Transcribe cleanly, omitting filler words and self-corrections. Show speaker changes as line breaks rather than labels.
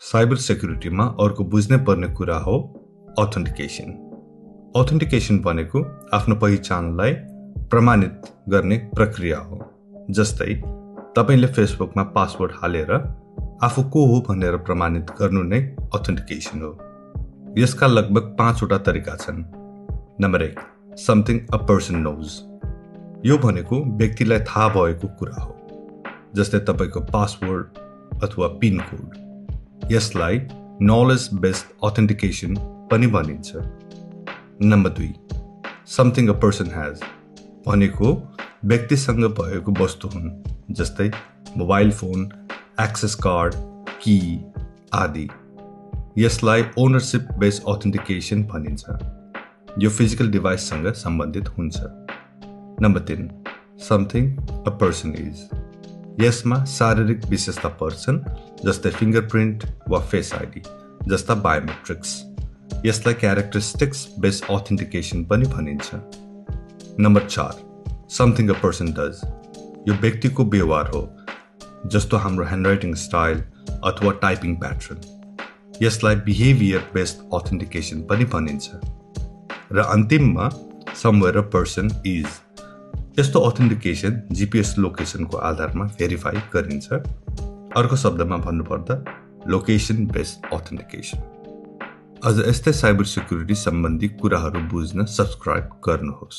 Cyber सेक्युरिटीमा अर्को बुझ्नै पर्ने कुरा हो अथेन्टिकेसन। अथेन्टिकेसन भनेको आफ्नो पहिचानलाई प्रमाणित गर्ने प्रक्रिया हो। जस्तै तपाईले फेसबुकमा पासवर्ड हालेर आफू को हो भनेर प्रमाणित गर्नु नै अथेन्टिकेसन हो। यसका लगभग 5 वटा तरिका छन्। Number 1, something a person knows. यो भनेको व्यक्तिलाई थाहा भएको कुरा हो, जस्तै तपाईको पासवर्ड अथवा पिन कोड। यसलाई नलेज बेस्ड अथेन्टिकेसन पनि भनिन्छ। Number 2, something a person has भनेको व्यक्तिसँग भएको वस्तु हुन्, जस्तै मोबाइल फोन, एक्सेस कार्ड, की आदि। यसलाई ओनरशिप बेस्ड अथेन्टिकेसन भनिन्छ। यो फिजिकल डिभाइससँग सम्बन्धित हुन्छ। Number 3, something a person is. यसमा शारीरिक विशेषता पर्छन्, जस्तै फिंगरप्रिन्ट वा फेस आइडी जस्ता बायोमेट्रिक्स। यसलाई क्यारेक्टरिस्टिक्स बेस्ड अथेन्टिकेसन पनि भनिन्छ। Number 4, something a person does. यो व्यक्तिको व्यवहार हो, जस्तो हाम्रो ह्यान्डराइटिङ स्टाइल अथवा टाइपिङ प्याटर्न। यसलाई बिहेभियर बेस्ड अथेन्टिकेसन पनि भनिन्छ। र अन्तिममा समवेयर अ पर्सन इज। यस्तो अथेन्टिकेसन जीपीएस लोकेसनको आधारमा भेरिफाई गरिन्छ। अर्को शब्दमा भन्नुपर्दा लोकेसन बेस्ड अथेन्टिकेसन। अझ यस्तै साइबर सेक्युरिटी सम्बन्धी कुराहरू बुझ्न सब्स्क्राइब गर्नुहोस्।